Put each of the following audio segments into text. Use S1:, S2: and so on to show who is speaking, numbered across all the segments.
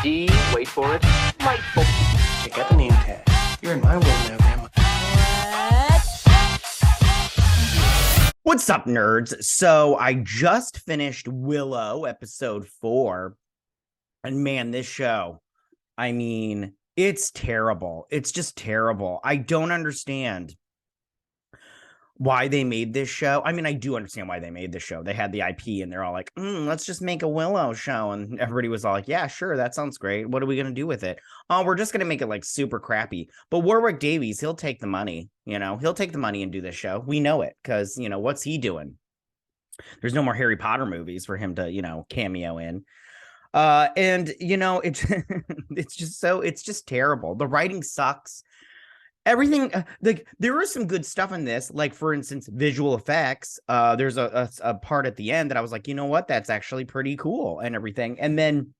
S1: D, wait for it, delightful.
S2: Check out the name tag. You're in my world now, Grandma.
S3: What's up, nerds? So I just finished Willow episode 4, and man, this show, I mean, it's terrible. It's just terrible. I don't understand why they made this show. I mean, I do understand why they made this show. They had the IP and they're all like, let's just make a Willow show. And everybody was all like, yeah, sure, that sounds great. What are we going to do with it? Oh, we're just going to make it like super crappy. But Warwick Davies, he'll take the money, he'll take the money and do this show. We know it because, what's he doing? There's no more Harry Potter movies for him to, cameo in. And it's it's just terrible. The writing sucks. Everything, like, there is some good stuff in this, like, for instance, visual effects. There's a part at the end that I was like, you know what, that's actually pretty cool and everything. And then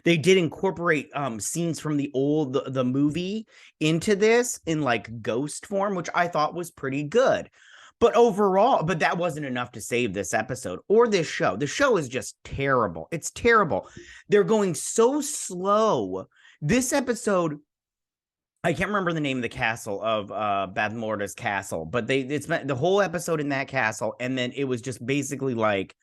S3: they did incorporate scenes from the movie into this in like ghost form, which I thought was pretty good. But overall, that wasn't enough to save this episode or this show. The show is just terrible. It's terrible. They're going so slow. This episode, I can't remember the name of the castle of Badmorda's castle, but it's the whole episode in that castle, and then it was just basically like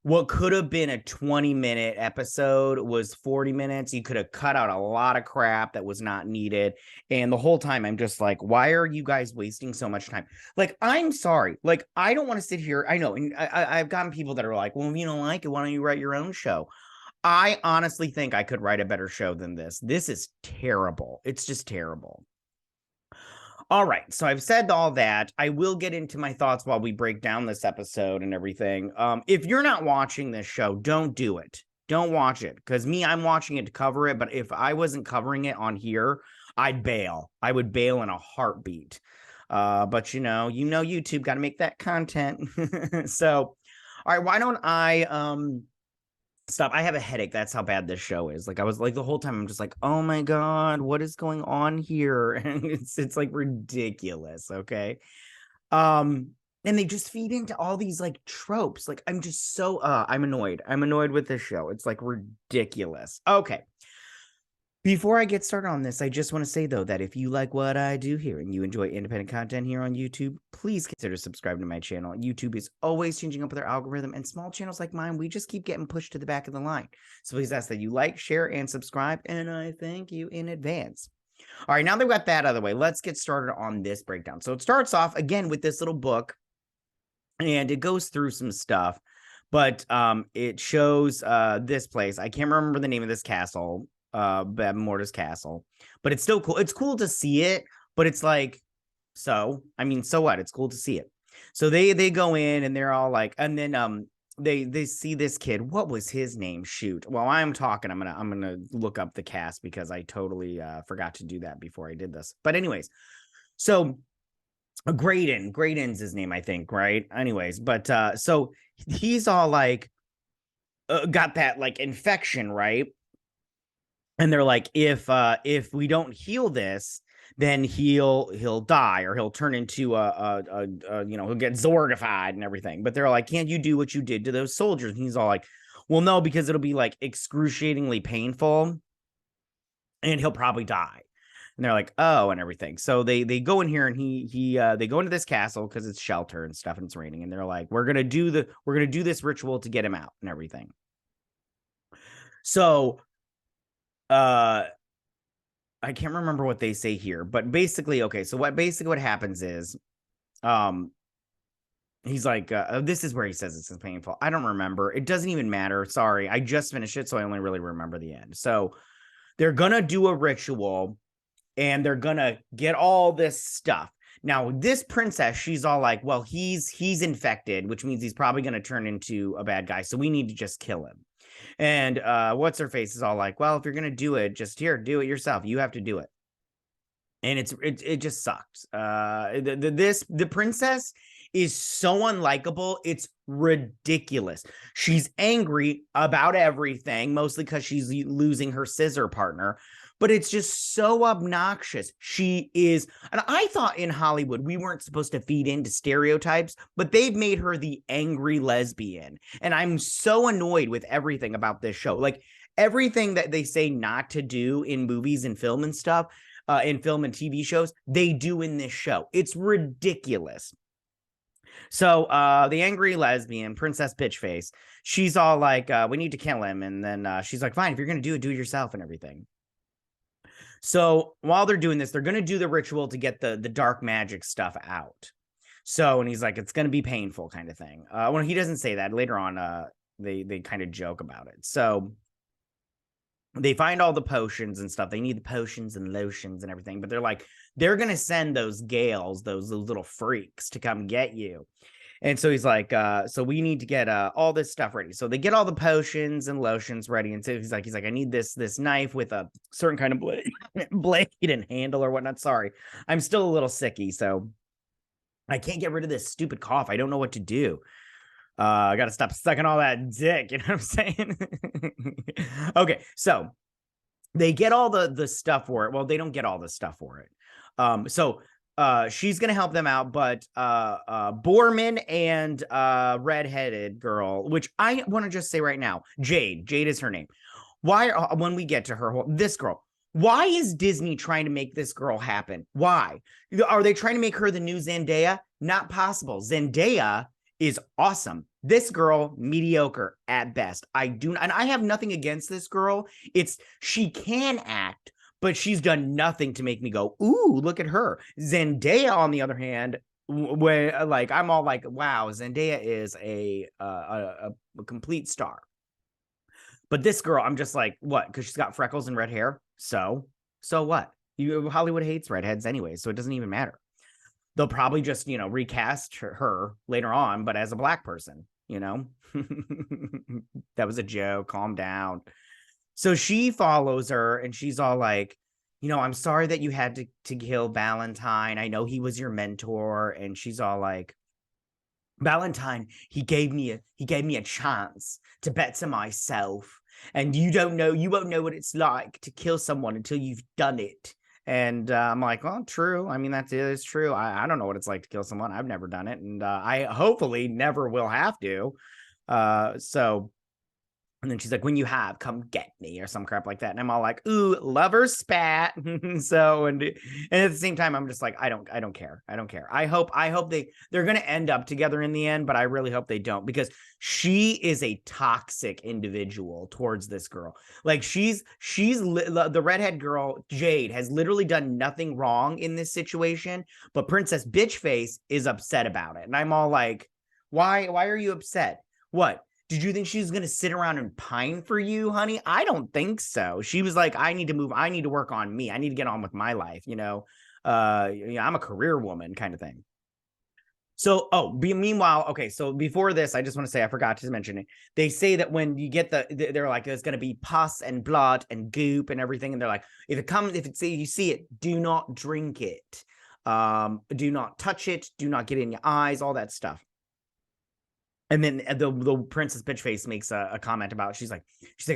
S3: what could have been a 20-minute episode was 40 minutes. You could have cut out a lot of crap that was not needed. And the whole time I'm just like, why are you guys wasting so much time? Like, I'm sorry. Like, I don't want to sit here. I know. And I've gotten people that are like, well, if you don't like it, why don't you write your own show? I honestly think I could write a better show than this. This is terrible. It's just terrible. All right, so I've said all that. I will get into my thoughts while we break down this episode and everything. If you're not watching this show, don't do it. Don't watch it, because I'm watching it to cover it, but if I wasn't covering it on here, I'd bail. I would bail in a heartbeat. But YouTube got to make that content. So, all right, why don't I stop. I have a headache. That's how bad this show is. Like, I was like the whole time I'm just like, oh my god, what is going on here? And it's like ridiculous. Okay. And they just feed into all these like tropes. Like, I'm just so I'm annoyed with this show. It's like ridiculous. Okay. Before I get started on this, I just want to say, though, that if you like what I do here and you enjoy independent content here on YouTube, please consider subscribing to my channel. YouTube is always changing up their algorithm, and small channels like mine, we just keep getting pushed to the back of the line. So please ask that you like, share, and subscribe, and I thank you in advance. All right, now that we've got that out of the way, let's get started on this breakdown. So it starts off, again, with this little book, and it goes through some stuff, but it shows this place. I can't remember the name of this castle. Mortis Castle, but it's still cool. It's cool to see it, but it's like, so what? It's cool to see it. So they go in and they're all like, and then they see this kid. What was his name? Shoot. While I'm talking, I'm gonna look up the cast because I totally forgot to do that before I did this. But anyways, so Graydon's his name, I think, right? Anyways, but so he's all like got that like infection, right? And they're like, if we don't heal this, then he'll die, or he'll turn into he'll get Zorgified and everything. But they're like, can't you do what you did to those soldiers? And he's all like, well, no, because it'll be like excruciatingly painful, and he'll probably die. And they're like, oh, and everything. So they go in here, and they go into this castle because it's shelter and stuff, and it's raining. And they're like, we're gonna do this ritual to get him out and everything. So I can't remember what they say here, but basically, okay, so what happens is he's like this is where he says it's painful. I don't remember. It doesn't even matter. Sorry, I just finished it, so I only really remember the end. So they're gonna do a ritual, and they're gonna get all this stuff. Now, this princess, she's all like, well, he's infected, which means he's probably gonna turn into a bad guy, so we need to just kill him. And what's her face is all like, well, if you're gonna do it, just do it yourself. You have to do it. And it just sucks. The princess is so unlikable. It's ridiculous. She's angry about everything, mostly because she's losing her scissor partner. But it's just so obnoxious. She is, and I thought in Hollywood we weren't supposed to feed into stereotypes, but they've made her the angry lesbian. And I'm so annoyed with everything about this show. Like, everything that they say not to do in movies and film and stuff, in film and TV shows, they do in this show. It's ridiculous. So the angry lesbian, Princess Bitchface, she's all like, we need to kill him. And then she's like, fine, if you're going to do it yourself and everything. So while they're doing this, they're going to do the ritual to get the dark magic stuff out. So, and he's like, it's going to be painful kind of thing. Well, he doesn't say that. Later on, they kind of joke about it. So they find all the potions and stuff. They need the potions and lotions and everything, but they're like, they're going to send those Gales, those little freaks to come get you. And so he's like, so we need to get all this stuff ready. So they get all the potions and lotions ready. And so he's like, I need this knife with a certain kind of blade and handle or whatnot. Sorry, I'm still a little sicky, so I can't get rid of this stupid cough. I don't know what to do. I got to stop sucking all that dick. You know what I'm saying? Okay, so they get all the stuff for it. Well, they don't get all the stuff for it. So she's gonna help them out, but Borman and redheaded girl, which I want to just say right now, Jade is her name. Why when we get to her, this girl, why is Disney trying to make this girl happen? Why are they trying to make her the new Zendaya? Not possible. Zendaya is awesome. This girl, mediocre at best. And I have nothing against this girl. She can act, but she's done nothing to make me go, ooh, look at her. Zendaya, on the other hand, where like I'm all like, wow, Zendaya is a complete star. But this girl, I'm just like, what? Because she's got freckles and red hair. So what? Hollywood hates redheads anyway, so it doesn't even matter. They'll probably just, recast her later on, but as a black person, that was a joke. Calm down. So she follows her and she's all like, I'm sorry that you had to kill Valentine. I know he was your mentor. And she's all like, Valentine, he gave me a chance to better myself. And you won't know what it's like to kill someone until you've done it. And I'm like, well, true. I mean, that is true. I don't know what it's like to kill someone. I've never done it. And I hopefully never will have to. And then she's like, when you have, come get me or some crap like that. And I'm all like, ooh, lover spat. So, and at the same time, I'm just like, I don't care. I don't care. I hope they're going to end up together in the end, but I really hope they don't, because she is a toxic individual towards this girl. Like she's the redhead girl, Jade, has literally done nothing wrong in this situation, but Princess Bitchface is upset about it. And I'm all like, why are you upset? What? Did you think she was going to sit around and pine for you, honey? I don't think so. She was like, I need to move. I need to work on me. I need to get on with my life. I'm a career woman kind of thing. So, meanwhile, okay. So before this, I just want to say, I forgot to mention it. They say that when you get they're like, there's going to be pus and blood and goop and everything. And they're like, you see it, do not drink it. Do not touch it. Do not get in your eyes, all that stuff. And then the Princess Bitchface makes a comment about, she's like,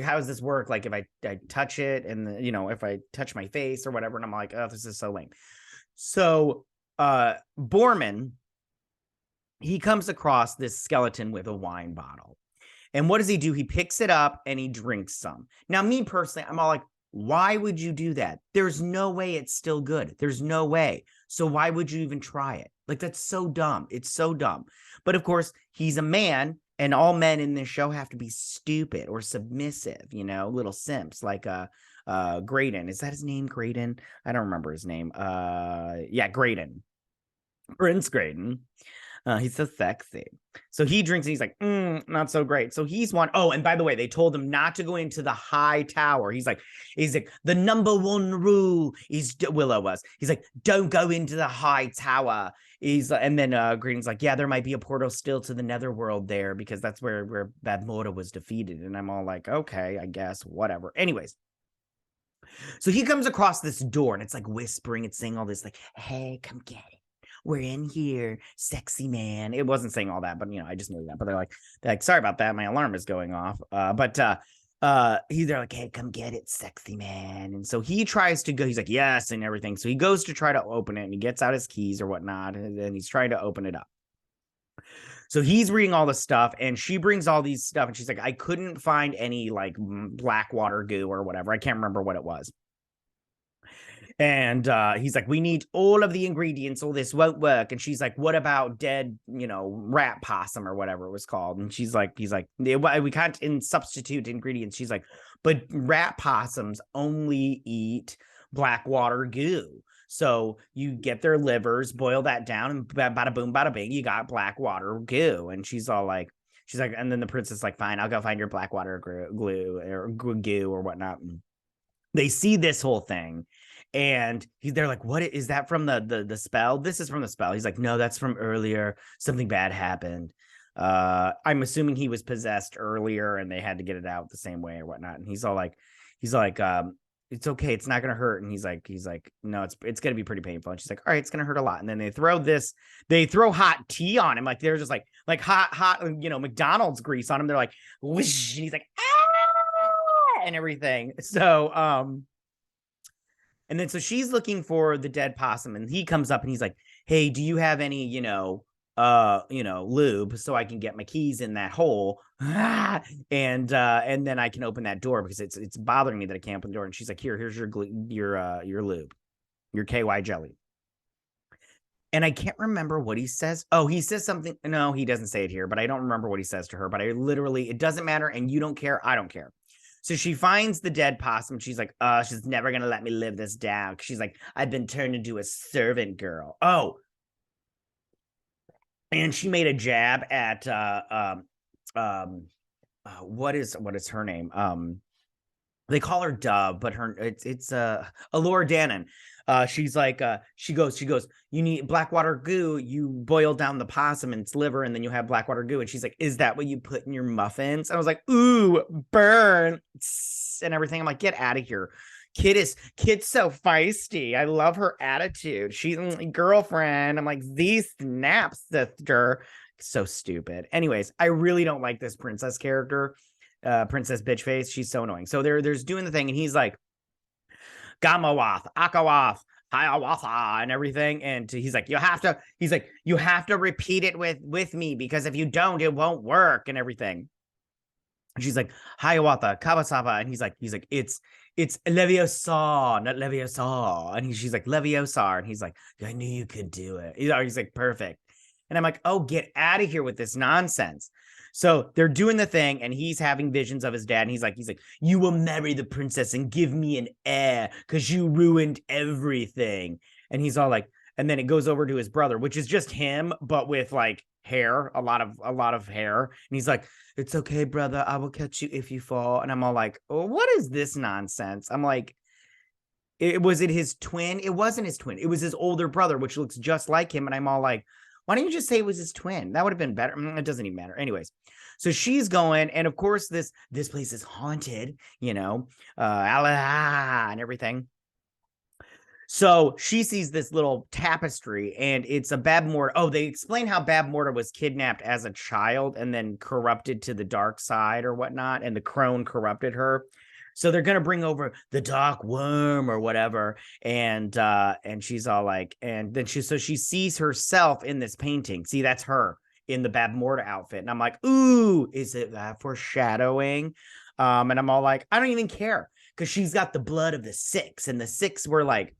S3: how does this work? Like if I touch it and if I touch my face or whatever. And I'm like, oh, this is so lame. So Borman, he comes across this skeleton with a wine bottle. And what does he do? He picks it up and he drinks some. Now, me personally, I'm all like, why would you do that? There's no way it's still good. There's no way. So why would you even try it? Like, that's so dumb. It's so dumb. But of course, he's a man, and all men in this show have to be stupid or submissive, little simps like Graydon. Is that his name, Graydon? I don't remember his name. Graydon. Prince Graydon. He's so sexy. So he drinks and he's like, not so great. So he's one. Oh, and by the way, they told him not to go into the high tower. He's like, the number one rule is, Willow was, he's like, don't go into the high tower. And then Greetings like, yeah, there might be a portal still to the netherworld there, because that's where Bad Morta was defeated. And I'm all like, okay, I guess, whatever. Anyways. So he comes across this door and it's like whispering, it's saying all this like, hey, come get it. We're in here, sexy man. It wasn't saying all that, but I just knew that. But they're like, sorry about that. My alarm is going off. They're like, hey, come get it, sexy man. And so he tries to go. He's like, yes, and everything. So he goes to try to open it, and he gets out his keys or whatnot, and then he's trying to open it up. So he's reading all the stuff, and she brings all these stuff, and she's like, I couldn't find any like black water goo or whatever. I can't remember what it was. And he's like, we need all of the ingredients, or this won't work. And she's like, what about dead, rat possum or whatever it was called? And he's like, we can't substitute ingredients. She's like, but rat possums only eat black water goo. So you get their livers, boil that down, and bada boom, bada bing, you got black water goo. And she's like, and then the princess is like, fine, I'll go find your black water glue or goo or whatnot. And they see this whole thing, and they're like, what is that from the spell? This is from the spell. He's like, no, that's from earlier. Something bad happened. I'm assuming he was possessed earlier and they had to get it out the same way or whatnot. And he's like, it's okay, it's not gonna hurt. And he's like, no, it's gonna be pretty painful. And she's like, all right, it's gonna hurt a lot. And then they throw hot tea on him, like they're just like hot, McDonald's grease on him. They're like, whoosh, and he's like, ah, and everything. So and then so she's looking for the dead possum, and he comes up and he's like, hey, do you have any lube so I can get my keys in that hole, and then I can open that door because it's bothering me that I can't open the door. And she's like, here's your lube, your KY jelly. And I can't remember what he says. Oh, he says something. No, he doesn't say it here, but I don't remember what he says to her. But it doesn't matter, and you don't care. I don't care. So she finds the dead possum. She's like, she's never gonna let me live this down. She's like, I've been turned into a servant girl. Oh. And she made a jab at what is her name? They call her Dove, but it's Allure Dannon. She's like, she goes, you need black water goo. You boil down the possum and its liver, and then you have black water goo. And she's like, is that what you put in your muffins? And I was like, ooh, burn, and everything. I'm like, get out of here. Kid's so feisty. I love her attitude. She's my girlfriend. I'm like, these snaps, sister. So stupid. Anyways, I really don't like this princess character. Princess bitch face. She's so annoying. So there's doing the thing, and he's like, Gamawath, Akawath, Hiawatha, and everything. And he's like, you have to repeat it with me, because if you don't, it won't work, and everything. And she's like, Hiawatha, Kawasava, and he's like, it's Leviosa, not Leviosa. And she's like, Leviosar. And he's like, I knew you could do it. He's like, perfect. And I'm like, oh, get out of here with this nonsense. So they're doing the thing, and he's having visions of his dad. And he's like, you will marry the princess and give me an heir because you ruined everything. And he's all like, and then it goes over to his brother, which is just him, but with like hair, a lot of hair. And he's like, it's okay, brother, I will catch you if you fall. And I'm all like, oh, what is this nonsense? I'm like, was it his twin? It wasn't his twin. It was his older brother, which looks just like him. And I'm all like, why don't you just say it was his twin? That would have been better. It doesn't even matter. Anyways, so she's going, and of course this place is haunted, Allah and everything. So she sees this little tapestry, and it's a Bab Morta. Oh, they explain how Bab Morta was kidnapped as a child and then corrupted to the dark side or whatnot, and the crone corrupted her. So they're gonna bring over the dark worm or whatever, and she's all like, and then she sees herself in this painting. See, that's her in the Bab Morta outfit, and I'm like, ooh, is it that foreshadowing? And I'm all like, I don't even care, because she's got the blood of the six, and the six were like,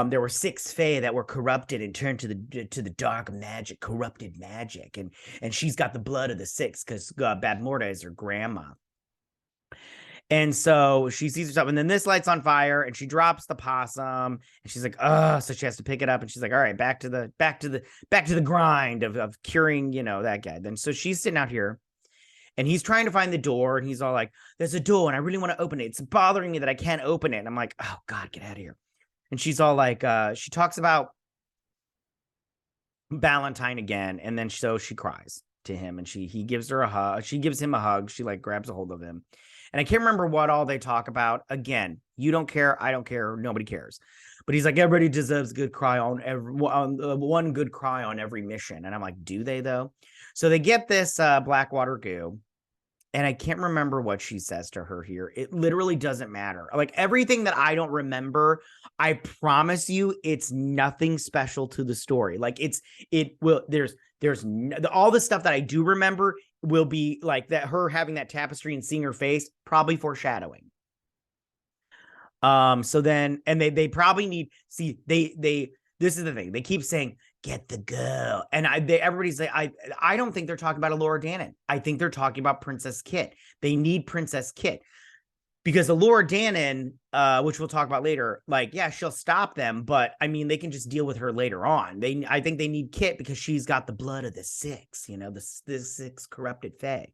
S3: there were 6 fae that were corrupted and turned to the dark magic, corrupted magic, and she's got the blood of the 6 because Bab Morta is her grandma. And so she sees herself, and then this light's on fire, and she drops the possum, and she's like, oh, so she has to pick it up, and she's like, all right, back to the grind of curing, that guy. Then so she's sitting out here, and he's trying to find the door, and he's all like, there's a door, and I really want to open it. It's bothering me that I can't open it. And I'm like, oh God, get out of here. And she's all like, she talks about Valentine again, and then so she cries to him, and he gives her a hug. She gives him a hug. She like grabs a hold of him. And I can't remember what all they talk about. Again, you don't care, I don't care, nobody cares. But he's like, everybody deserves a good cry on one good cry on every mission. And I'm like, do they though? So they get this Blackwater goo, and I can't remember what she says to her here. It literally doesn't matter. Like everything that I don't remember, I promise you, it's nothing special to the story. Like all the stuff that I do remember will be like that, her having that tapestry and seeing her face, probably foreshadowing. So then, and they probably need, this is the thing. They keep saying, get the girl. And everybody's like, I don't think they're talking about Elora Danan. I think they're talking about Princess Kit. They need Princess Kit because Elora Danan, which we'll talk about later, like, yeah, she'll stop them, but I mean, they can just deal with her later on. I think they need Kit because she's got the blood of the six, the six corrupted fae.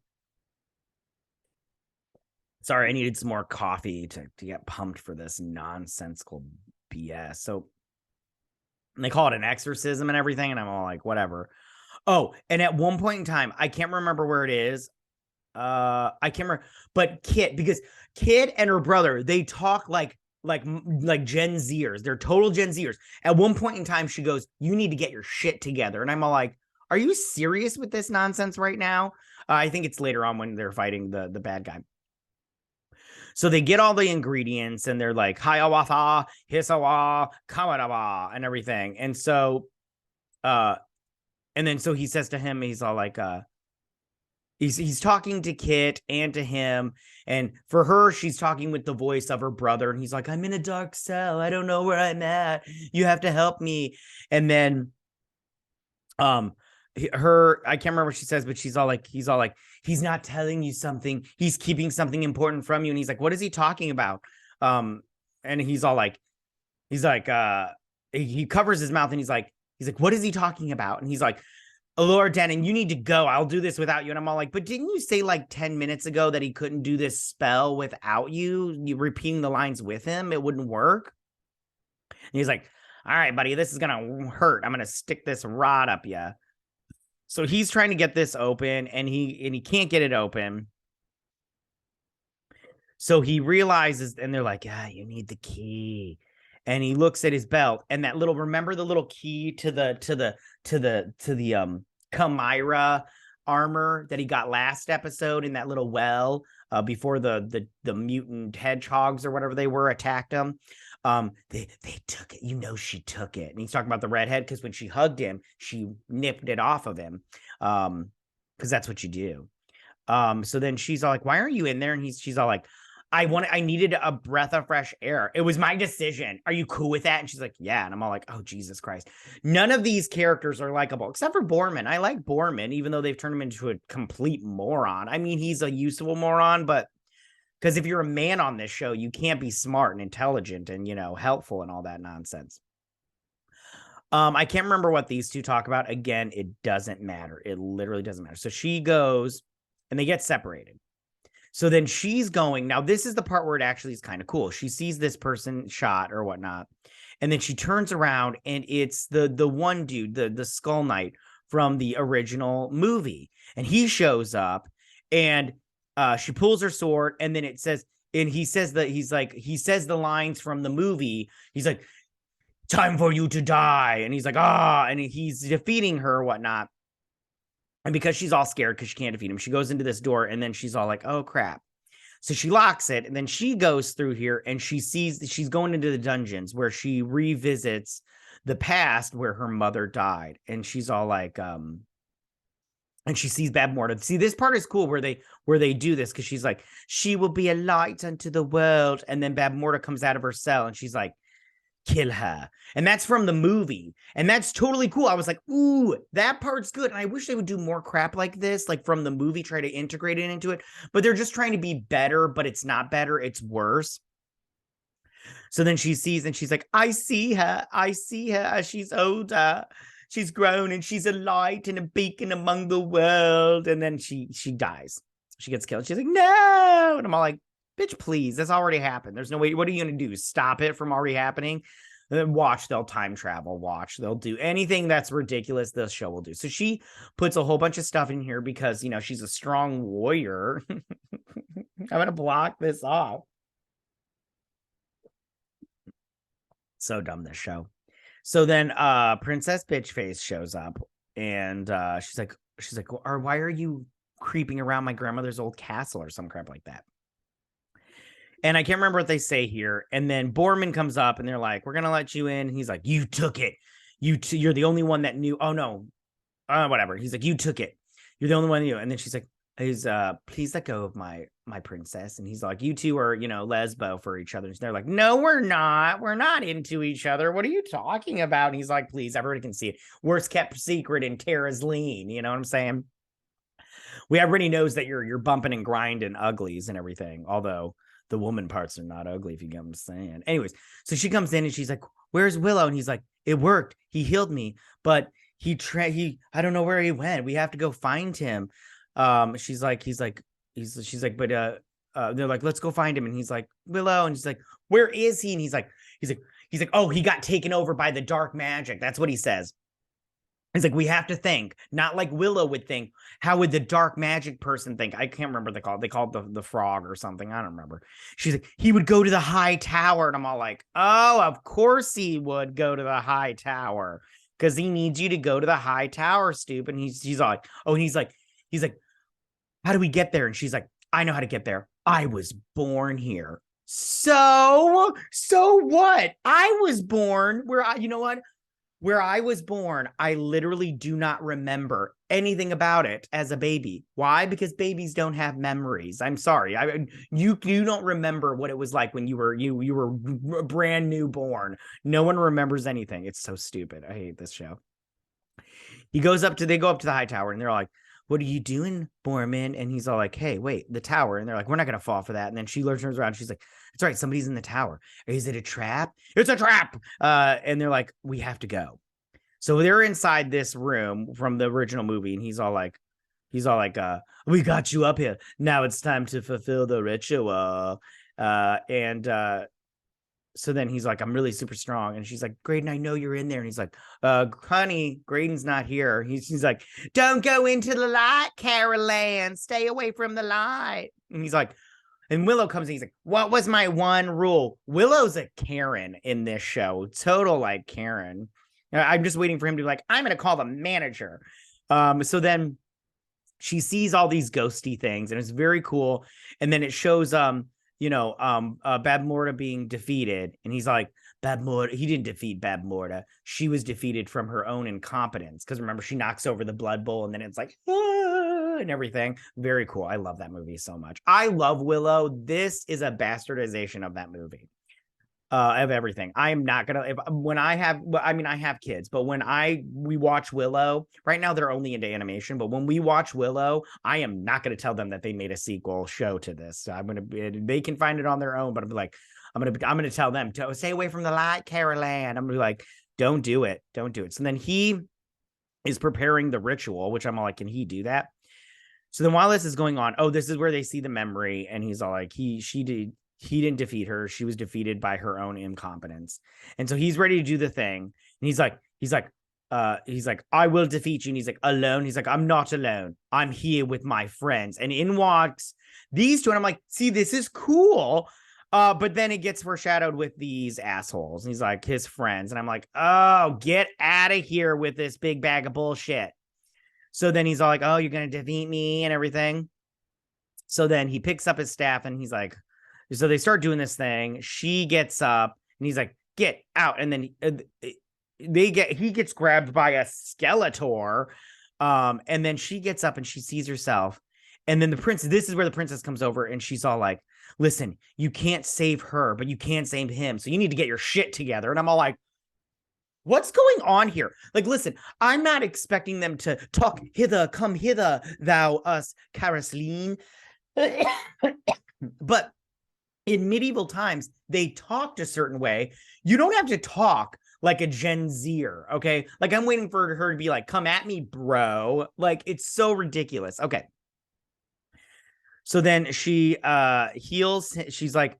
S3: Sorry, I needed some more coffee to get pumped for this nonsensical BS. So they call it an exorcism and everything, and I'm all like, whatever. Oh, and at one point in time, I can't remember where it is. I can't remember, but because Kit and her brother, they talk like Gen Zers. They're total Gen Zers. At one point in time, she goes, "You need to get your shit together," and I'm all like, "Are you serious with this nonsense right now?" I think it's later on when they're fighting the bad guy. So they get all the ingredients and they're like, Hiawatha, Hisawa, Kamadawa, and everything. And so, and then so he says to him, he's all like, he's talking to Kit and to him. And for her, she's talking with the voice of her brother. And he's like, I'm in a dark cell. I don't know where I'm at. You have to help me. And then, I can't remember what she says, but he's all like, he's not telling you something. He's keeping something important from you. And he's like, what is he talking about? And he's all like, he covers his mouth and he's like, what is he talking about? And he's like, Elora Danan, you need to go. I'll do this without you. And I'm all like, but didn't you say like 10 minutes ago that he couldn't do this spell without you? You repeating the lines with him, it wouldn't work. And he's like, all right, buddy, this is going to hurt. I'm going to stick this rod up you. So he's trying to get this open and he can't get it open. So he realizes, and they're like, yeah, you need the key. And he looks at his belt and that remember the little key to the Chimera armor that he got last episode in that little well before the mutant hedgehogs or whatever they were attacked him. They took it. She took it. And he's talking about the redhead because when she hugged him, she nipped it off of him. Because that's what you do. So then she's all like, why aren't you in there? And she's all like, I needed a breath of fresh air. It was my decision. Are you cool with that? And she's like, yeah. And I'm all like, oh, Jesus Christ. None of these characters are likable except for Borman. I like Borman, even though they've turned him into a complete moron. I mean, he's a useful moron, but because if you're a man on this show, you can't be smart and intelligent and, helpful and all that nonsense. I can't remember what these two talk about. Again, it doesn't matter. It literally doesn't matter. So she goes and they get separated. So then she's going. Now, this is the part where it actually is kind of cool. She sees this person shot or whatnot. And then she turns around and it's the one dude, the Skull Knight from the original movie. And he shows up and she pulls her sword and then it says, and he says he says the lines from the movie. He's like, time for you to die. And he's like, and he's defeating her or whatnot. And because she's all scared because she can't defeat him, she goes into this door and then she's all like, oh, crap. So she locks it and then she goes through here and she sees she's going into the dungeons where she revisits the past where her mother died. And she's all like, and she sees Bab Morta. See, this part is cool where they do this because she's like, she will be a light unto the world. And then Bab Morta comes out of her cell and she's like, kill her. And that's from the movie. And that's totally cool. I was like, ooh, that part's good. And I wish they would do more crap like this, like from the movie, try to integrate it into it. But they're just trying to be better, but it's not better. It's worse. So then she sees and she's like, I see her. She's older. She's grown and she's a light and a beacon among the world. And then she dies. She gets killed. She's like, no. And I'm all like, bitch, please. That's already happened. There's no way. What are you going to do? Stop it from already happening? Then watch. They'll time travel. Watch. They'll do anything that's ridiculous. This show will do. So she puts a whole bunch of stuff in here because, she's a strong warrior. I'm going to block this off. So dumb, this show. So then Princess Bitchface shows up and she's like, why are you creeping around my grandmother's old castle or some crap like that. And I can't remember what they say here. And then Borman comes up and they're like, we're going to let you in. And he's like, you took it. You're the only one that knew. Oh, no. Whatever. He's like, you took it. You're the only one who knew. And then she's like, please let go of my princess. And he's like, you two are, lesbo for each other. And they're like, no, we're not. We're not into each other. What are you talking about? And he's like, please, everybody can see it. Worst kept secret in Tara's lean. You know what I'm saying? Everybody knows that you're bumping and grinding uglies and everything. Although the woman parts are not ugly, if you get what I'm saying. Anyways, so she comes in and she's like, where's Willow? And he's like, it worked. He healed me, but I don't know where he went. We have to go find him. She's like, but they're like, let's go find him. And he's like, Willow. And she's like, where is he? And he's like, oh, he got taken over by the dark magic. That's what he says. He's like, we have to think, not like Willow would think. How would the dark magic person think? I can't remember what they called the frog or something. I don't remember. She's like, he would go to the high tower. And I'm all like, oh, of course he would go to the high tower because he needs you to go to the high tower, stupid. And he's like, oh, and he's like, how do we get there? And she's like, I know how to get there. I was born here. So what? I was born where I was born, I literally do not remember anything about it as a baby. Why? Because babies don't have memories. I'm sorry. You don't remember what it was like when you were brand new born. No one remembers anything. It's so stupid. I hate this show. They go up to the high tower and they're like, what are you doing, Borman? And he's all like, hey, wait, the tower. And they're like, we're not going to fall for that. And then she turns around. She's like, that's right. Somebody's in the tower. Is it a trap? It's a trap. And they're like, we have to go. So they're inside this room from the original movie. And he's all like, we got you up here. Now it's time to fulfill the ritual. So then he's like, I'm really super strong. And she's like, Graydon, I know you're in there. And he's like, honey, Graydon's not here. He's like, don't go into the light, Carol Ann. Stay away from the light. And he's like, and Willow comes in. He's like, what was my one rule? Willow's a Karen in this show. Total like Karen. I'm just waiting for him to be like, I'm going to call the manager. So then she sees all these ghosty things and it's very cool. And then it shows, Bab Morta being defeated. And he's like, Bab Morta, he didn't defeat Bab Morta. She was defeated from her own incompetence. Because remember, she knocks over the blood bowl and then it's like, and everything. Very cool. I love that movie so much. I love Willow. This is a bastardization of that movie. Of everything. I am not gonna I have kids, but when we watch Willow right now, they're only into animation. But when we watch Willow, I am not gonna tell them that they made a sequel show to this. So they can find it on their own. But I'm gonna tell them to stay away from the light, Carol Ann. I'm gonna be like, don't do it. So then he is preparing the ritual, which I'm all like, can he do that? So then while this is going on, this is where they see the memory, and he's all like, he didn't defeat her. She was defeated by her own incompetence. And so he's ready to do the thing. And he's like, I will defeat you. And he's like, alone. He's like, I'm not alone. I'm here with my friends. And in walks these two. And I'm like, see, this is cool. But then it gets foreshadowed with these assholes. And he's like, his friends. And I'm like, oh, get out of here with this big bag of bullshit. So then he's all like, oh, you're going to defeat me and everything. So then he picks up his staff and he's like, so they start doing this thing. She gets up and he's like, get out. And then he gets grabbed by a Skeletor. And then she gets up and she sees herself. And then this is where the princess comes over and she's all like, listen, you can't save her, but you can save him. So you need to get your shit together. And I'm all like, what's going on here? Like, listen, I'm not expecting them to talk hither, come hither, thou us, Karasleen. But in medieval times, they talked a certain way. You don't have to talk like a Gen Zer, okay? Like, I'm waiting for her to be like, come at me, bro. Like, it's so ridiculous. Okay. So then she heals. She's like,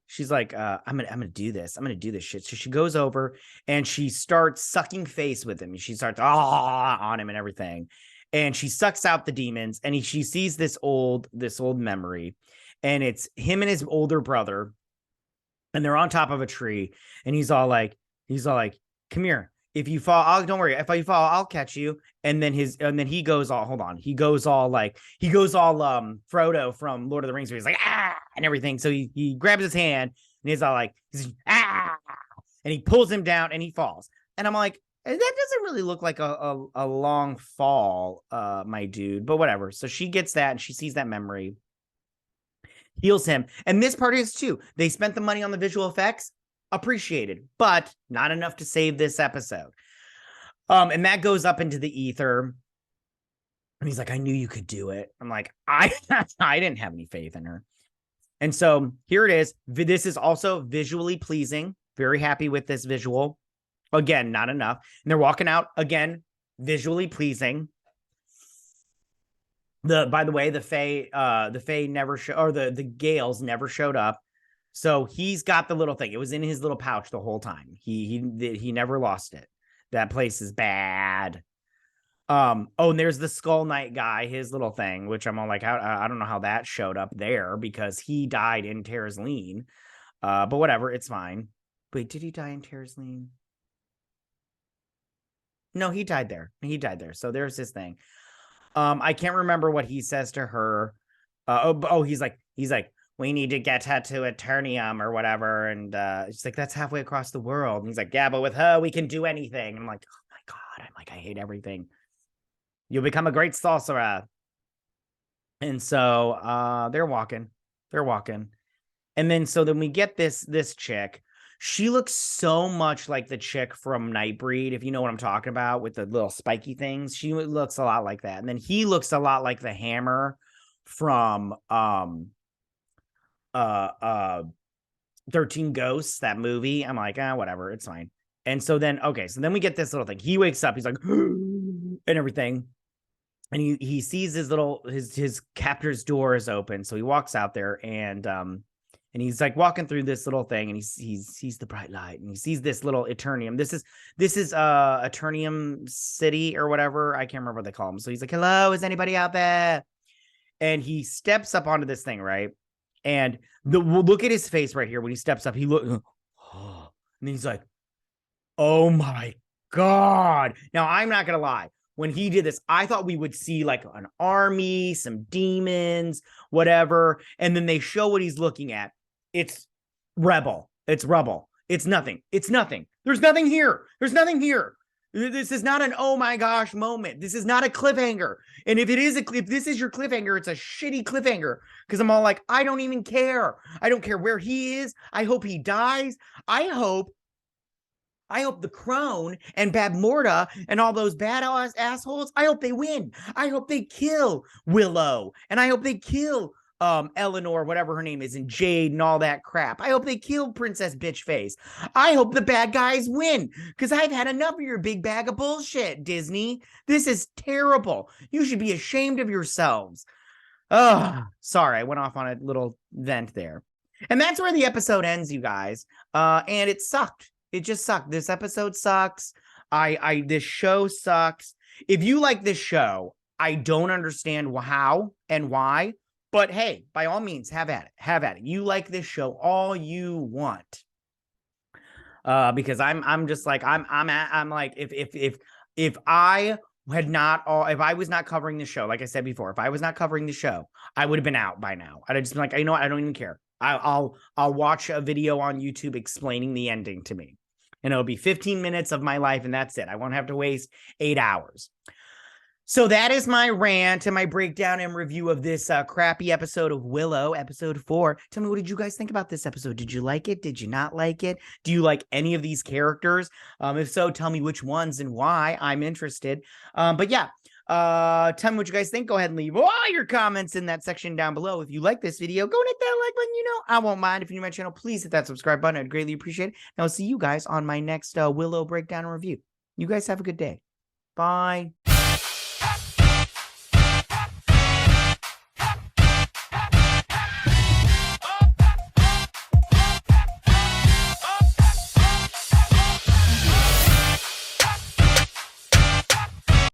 S3: I'm gonna do this. I'm gonna do this shit. So she goes over and she starts sucking face with him. She starts on him and everything. And she sucks out the demons. And she sees this old memory. And it's him and his older brother, and they're on top of a tree. And he's all like, come here, if you fall, don't worry. If you fall, I'll catch you. And then he goes all, hold on. He goes all Frodo from Lord of the Rings, where he's like, ah, and everything. So he grabs his hand and he's all like, ah, and he pulls him down and he falls. And I'm like, that doesn't really look like a long fall, my dude, but whatever. So she gets that and she sees that memory, heals him. And this part is too. They spent the money on the visual effects, appreciated, but not enough to save this episode. And that goes up into the ether. And he's like, I knew you could do it. I'm like, I didn't have any faith in her. And so here it is. This is also visually pleasing. Very happy with this visual. Again, not enough. And they're walking out again, visually pleasing. By the way, the Fae never showed, or the Gales never showed up. So he's got the little thing. It was in his little pouch the whole time. He never lost it. That place is bad. Oh, and there's the Skull Knight guy, his little thing, which I'm all like, I don't know how that showed up there because he died in Terraslene. But whatever, it's fine. Wait, did he die in Terraslene? No, he died there. He died there. So there's this thing. I can't remember what he says to her. He's like, we need to get her to Eternium or whatever. And she's like, that's halfway across the world. And he's like, yeah, but with her, we can do anything. And I'm like, oh my God. I'm like, I hate everything. You'll become a great sorcerer. And so they're walking. And then we get this chick. She looks so much like the chick from Nightbreed, if you know what I'm talking about, with the little spiky things. She looks a lot like that. And then he looks a lot like the Hammer from 13 Ghosts, that movie. I'm like, whatever, it's fine. And so then we get this little thing. He wakes up, he's like, and everything. And he sees his captor's door is open. So he walks out there and he's like walking through this little thing and he sees the bright light and he sees this little Eternium. This is Eternium City or whatever. I can't remember what they call them. So he's like, hello, is anybody out there? And he steps up onto this thing, right? And look at his face right here when he steps up. He look, and he's like, oh my God. Now, I'm not going to lie. When he did this, I thought we would see like an army, some demons, whatever. And then they show what he's looking at. It's rebel. It's rubble. It's nothing. There's nothing here. This is not an oh my gosh moment. This is not a cliffhanger. And if this is your cliffhanger, it's a shitty cliffhanger. Because I'm all like, I don't even care. I don't care where he is. I hope he dies. I hope the Crone and Bab Morda and all those badass assholes, I hope they win. I hope they kill Willow. And I hope they kill Eleanor, whatever her name is, and Jade and all that crap. I hope they kill Princess Bitchface. I hope the bad guys win, because I've had enough of your big bag of bullshit, Disney. This is terrible. You should be ashamed of yourselves. Oh, sorry, I went off on a little vent there. And that's where the episode ends, you guys. And it sucked. It just sucked. This episode sucks. This show sucks. If you like this show, I don't understand how and why. But hey, by all means, have at it. You like this show all you want. Because I'm just like, I'm like, if I was not covering the show, like I said before, if I was not covering the show, I would have been out by now. I'd just been like, you know what? I don't even care. I'll watch a video on YouTube explaining the ending to me. And it'll be 15 minutes of my life, and that's it. I won't have to waste 8 hours. So that is my rant and my breakdown and review of this crappy episode of Willow, episode 4. Tell me, what did you guys think about this episode? Did you like it? Did you not like it? Do you like any of these characters? If so, tell me which ones and why. I'm interested. But yeah, tell me what you guys think. Go ahead and leave all your comments in that section down below. If you like this video, go and hit that like button. You know, I won't mind. If you're new to my channel, please hit that subscribe button. I'd greatly appreciate it. And I'll see you guys on my next Willow breakdown and review. You guys have a good day. Bye.